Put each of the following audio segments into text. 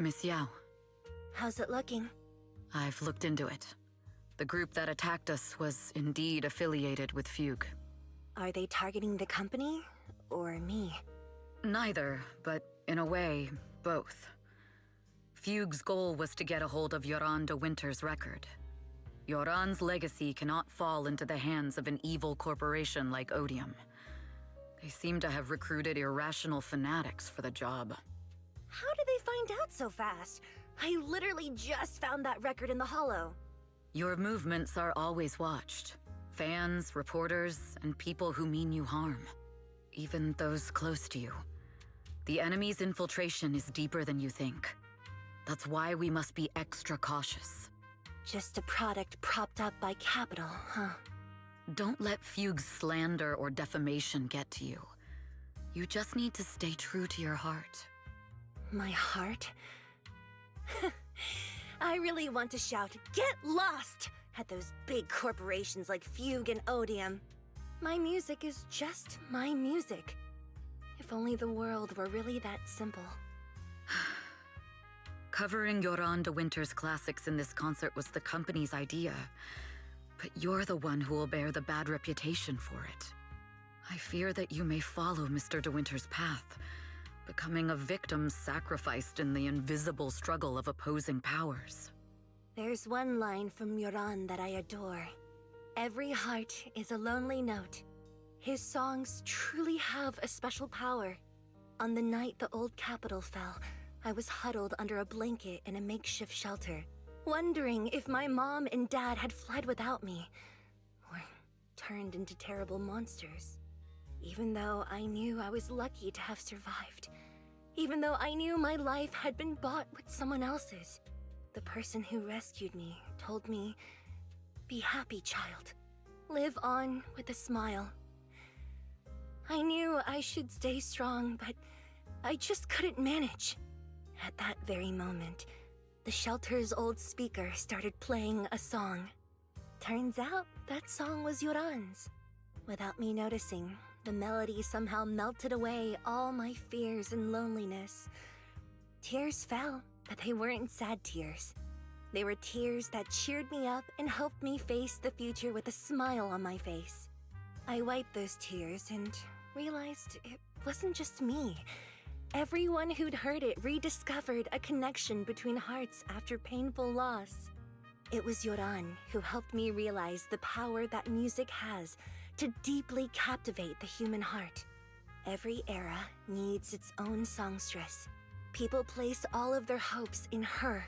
Miss Yao. How's it looking? I've looked into it. The group that attacked us was indeed affiliated with Fugue. Are they targeting the company? Or me? Neither, but in a way, both. Fugue's goal was to get a hold of Yoran de Winter's record. Yoran's legacy cannot fall into the hands of an evil corporation like Odium. They seem to have recruited irrational fanatics for the job. How did they find out so fast? I literally just found that record in the Hollow. Your movements are always watched. Fans, reporters, and people who mean you harm. Even those close to you. The enemy's infiltration is deeper than you think. That's why we must be extra cautious. Just a product propped up by capital, huh? Don't let Fugue's slander or defamation get to you. You just need to stay true to your heart. My heart? I really want to shout, "Get lost!" at those big corporations like Fugue and Odium. My music is just my music. If only the world were really that simple. Covering Yoran de Winter's classics in this concert was the company's idea, but you're the one who will bear the bad reputation for it. I fear that you may follow Mr. de Winter's path, becoming a victim sacrificed in the invisible struggle of opposing powers. There's one line from Yoran that I adore. Every heart is a lonely note. His songs truly have a special power. On the night the old capital fell, I was huddled under a blanket in a makeshift shelter, wondering if my mom and dad had fled without me, or turned into terrible monsters. Even though I knew I was lucky to have survived, even though I knew my life had been bought with someone else's, the person who rescued me told me, "Be happy, child. Live on with a smile." I knew I should stay strong, but I just couldn't manage. At that very moment, the shelter's old speaker started playing a song. Turns out that song was Yoran's. Without me noticing, the melody somehow melted away all my fears and loneliness. Tears fell, but they weren't sad tears. They were tears that cheered me up and helped me face the future with a smile on my face. I wiped those tears and realized it wasn't just me. Everyone who'd heard it rediscovered a connection between hearts after painful loss. It was Yoran who helped me realize the power that music has to deeply captivate the human heart. Every era needs its own songstress. People place all of their hopes in her,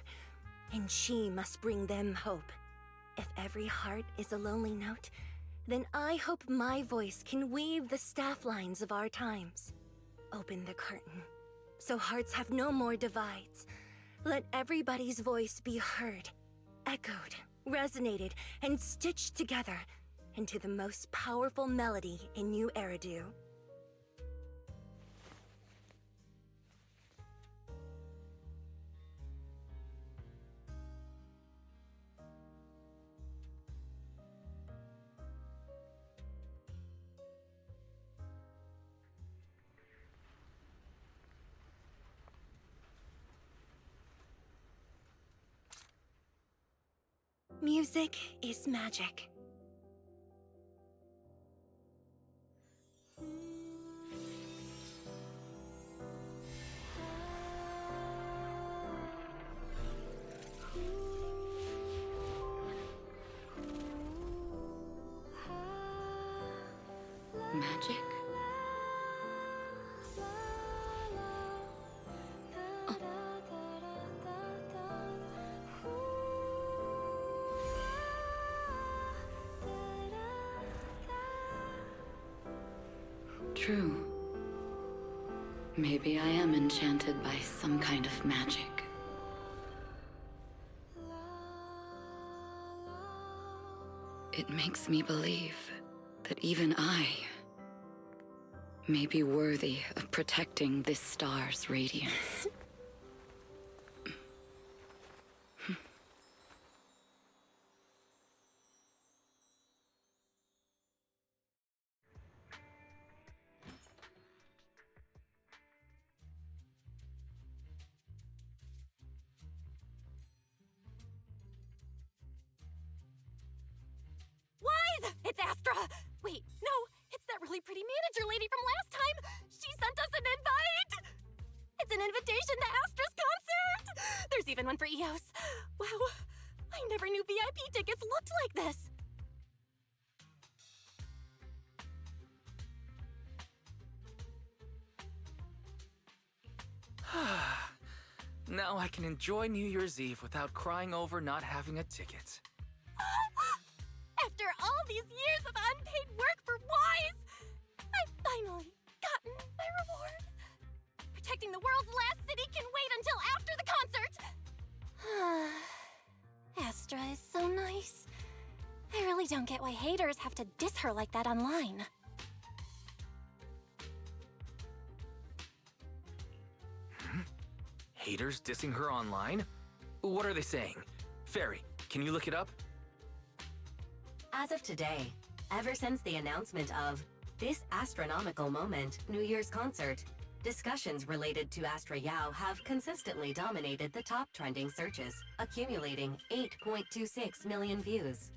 and she must bring them hope. If every heart is a lonely note, then I hope my voice can weave the staff lines of our times. Open the curtain, so hearts have no more divides. Let everybody's voice be heard, echoed, resonated, and stitched together into the most powerful melody in New Eridu. Music is magic. Magic? True. Maybe I am enchanted by some kind of magic. It makes me believe that even I may be worthy of protecting this star's radiance. really pretty manager lady from last time. She sent us an invite. It's an invitation to Astra's concert. There's even one for EOS. Wow, I never knew VIP tickets looked like this. Now I can enjoy New Year's Eve without crying over not having a ticket. After all these years of unpaid work for Wise, I've finally gotten my reward. Protecting the world's last city can wait until after the concert. Astra is so nice. I really don't get why haters have to diss her like that online. Haters dissing her online? What are they saying? Fairy, can you look it up? As of today, ever since the announcement of this astronomical moment New Year's concert, discussions related to Astra Yao have consistently dominated the top trending searches, accumulating 8.26 million views.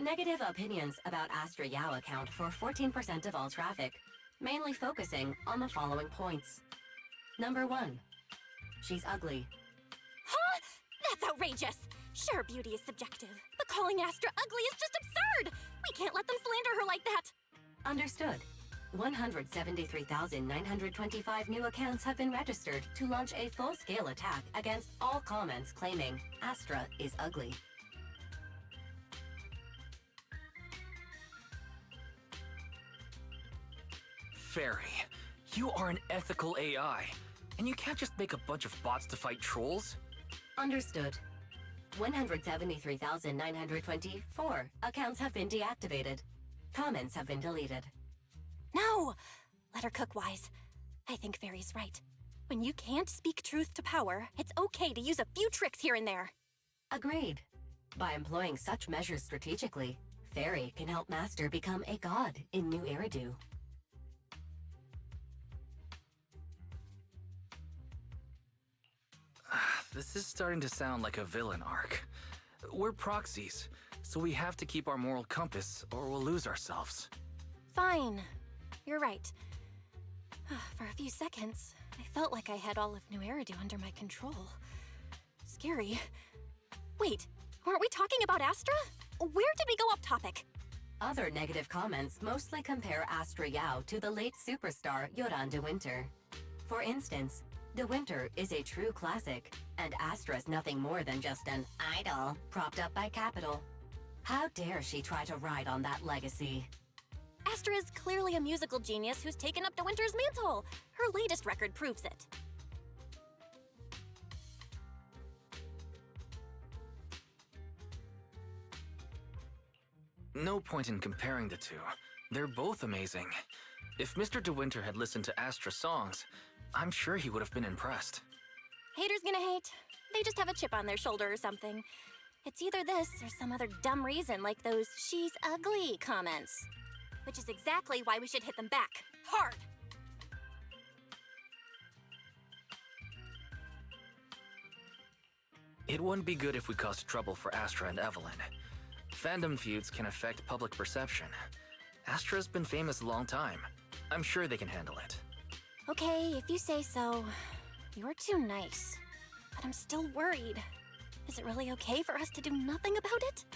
Negative opinions about Astra Yao account for 14% of all traffic, mainly focusing on the following points. Number 1. She's ugly. Huh? That's outrageous! Sure, beauty is subjective, but calling Astra ugly is just absurd! We can't let them slander her like that! Understood. 173,925 new accounts have been registered to launch a full-scale attack against all comments claiming Astra is ugly. Fairy, you are an ethical AI, and you can't just make a bunch of bots to fight trolls. Understood. 173,924 accounts have been deactivated. Comments have been deleted. No! Let her cook, Wise. I think Fairy's right. When you can't speak truth to power, it's okay to use a few tricks here and there. Agreed. By employing such measures strategically, Fairy can help Master become a god in New Eridu. This is starting to sound like a villain arc. We're proxies, so we have to keep our moral compass or we'll lose ourselves. Fine. You're right. For a few seconds, I felt like I had all of New Eridu under my control. Scary. Wait, weren't we talking about Astra? Where did we go off topic? Other negative comments mostly compare Astra Yao to the late superstar Yoran de Winter. For instance, De Winter is a true classic, and Astra's nothing more than just an idol propped up by capital. How dare she try to ride on that legacy? Astra is clearly a musical genius who's taken up De Winter's mantle. Her latest record proves it. No point in comparing the two. They're both amazing. If Mr. De Winter had listened to Astra songs, I'm sure he would have been impressed. Haters gonna hate. They just have a chip on their shoulder or something. It's either this or some other dumb reason like those "she's ugly" comments. Which is exactly why we should hit them back. Hard! It wouldn't be good if we caused trouble for Astra and Evelyn. Fandom feuds can affect public perception. Astra's been famous a long time. I'm sure they can handle it. Okay, if you say so. You're too nice. But I'm still worried. Is it really okay for us to do nothing about it?